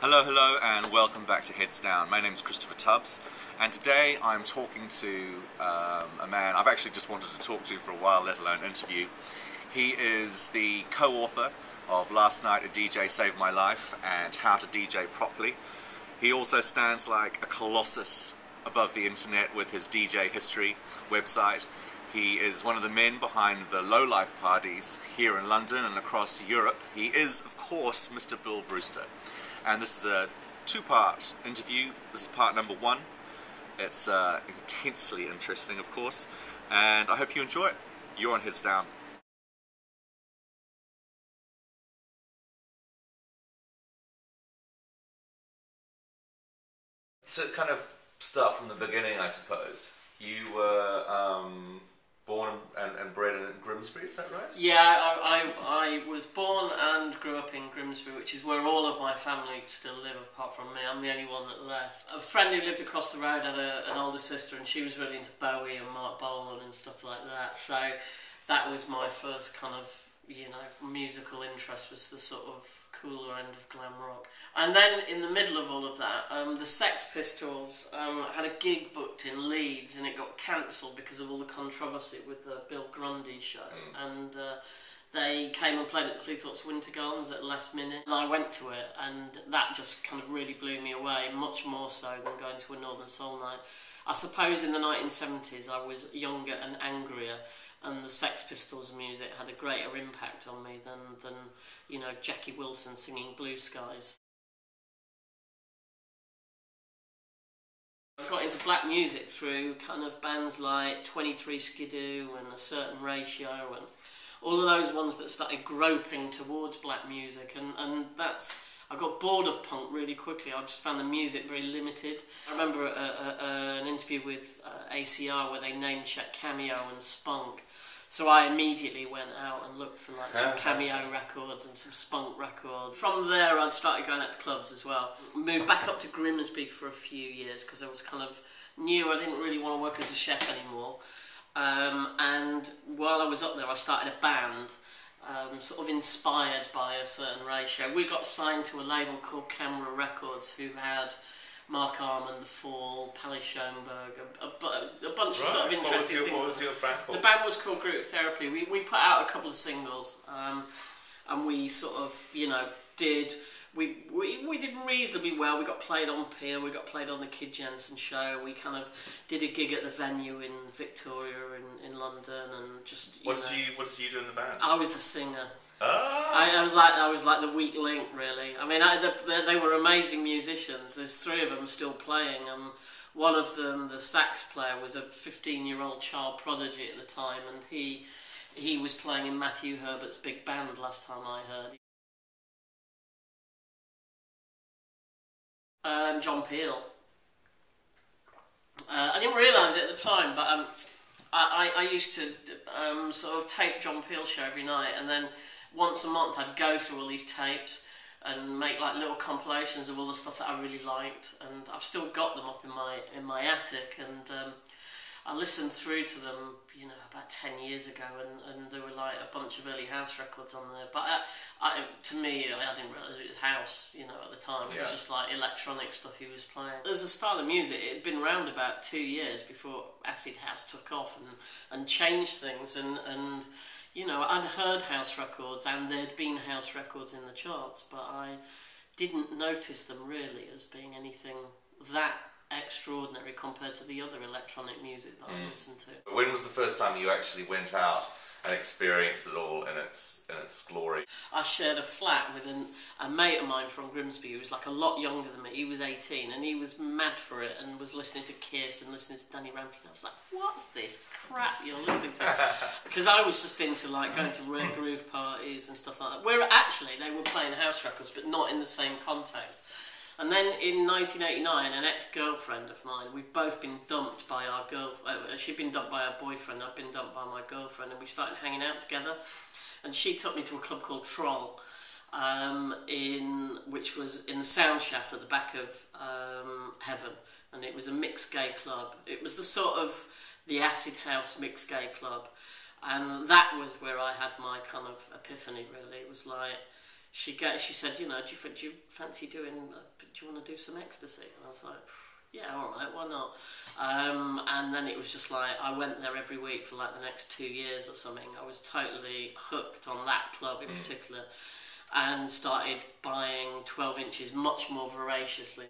Hello, hello, and welcome back to Heads Down. My name is Christopher Tubbs, and today I'm talking to a man I've actually just wanted to talk to for a while, let alone interview. He is the co-author of Last Night a DJ Saved My Life and How to DJ Properly. He also stands like a colossus above the internet with his DJ History website. He is one of the men behind the low-life parties here in London and across Europe. He is, of course, Mr. Bill Brewster. And this is a two-part interview. This is part number one. It's intensely interesting, of course, and I hope you enjoy it. You're on Heads Down. To kind of start from the beginning, I suppose, you were born and bred in Grimsby, is that right? Yeah, I was born and grew up in Grimsby, which is where all of my family still live apart from me. I'm the only one that left. A friend who lived across the road had an older sister, and she was really into Bowie and Mark Bolan and stuff like that. So that was my first kind of, musical interest, was the sort of cooler end of glam rock. And then in the middle of all of that, the Sex Pistols had a gig booked in Leeds, and it got cancelled because of all the controversy with the Bill Grundy show. And they came and played at the Cleethorpes Winter Gardens at the last minute, and I went to it, and that just kind of really blew me away, much more so than going to a Northern Soul night. I suppose in the 1970s I was younger and angrier, and the Sex Pistols music had a greater impact on me than Jackie Wilson singing Blue Skies. I got into black music through kind of bands like 23 Skidoo and A Certain Ratio and all of those ones that started groping towards black music, and that's... I got bored of punk really quickly. I just found the music very limited. I remember an interview with ACR where they name-checked Cameo and Spunk. So I immediately went out and looked for like some Cameo records and some Spunk records. From there I'd started going out to clubs as well. Moved back up to Grimsby for a few years because I was kind of new. I didn't really want to work as a chef anymore. And while I was up there I started a band. Sort of inspired by A Certain Ratio. We got signed to a label called Camera Records, who had Mark Arman, The Fall, Pally Schoenberg, a bunch of sort of interesting things. What was your band called? The band was called Group Therapy. We put out a couple of singles, and we sort of, did... We did reasonably well. We got played on Pier, we got played on the Kid Jensen show. We kind of did a gig at the venue in Victoria in London, and just What did you do in the band? I was the singer. Ah. I was like the weak link, really. I mean, they were amazing musicians. There's three of them still playing. One of them, the sax player, was a 15-year-old child prodigy at the time, and he was playing in Matthew Herbert's big band last time I heard. John Peel. I didn't realise it at the time, but I used to sort of tape John Peel show every night, and then once a month I'd go through all these tapes and make like little compilations of all the stuff that I really liked, and I've still got them up in my attic, and I listened through to them, about 10 years ago, and there were like a bunch of early house records on there. But to me, I didn't realise it was house, at the time. It was just like electronic stuff he was playing. There's a style of music, it had been around about 2 years before acid house took off and changed things, and I'd heard house records, and there'd been house records in the charts, but I didn't notice them really as being anything that extraordinary compared to the other electronic music that I listened to. When was the first time you actually went out and experienced it all in its glory? I shared a flat with a mate of mine from Grimsby who was like a lot younger than me. He was 18 and he was mad for it and was listening to Kiss and listening to Danny Rampton. I was like, what's this crap you're listening to? Because I was just into like going to rare groove parties and stuff like that, where actually they were playing house records but not in the same context. And then in 1989, an ex-girlfriend of mine, we'd both been dumped by our she'd been dumped by her boyfriend, I'd been dumped by my girlfriend, and we started hanging out together. And she took me to a club called Troll, which was in the sound shaft at the back of Heaven, and it was a mixed gay club. It was the sort of the acid house mixed gay club, and that was where I had my kind of epiphany, really. It was like, she said, you know, do you fancy doing? Do you want to do some ecstasy? And I was like, yeah, all right, why not? And then it was just like I went there every week for like the next 2 years or something. I was totally hooked on that club in particular, and started buying 12 inches much more voraciously.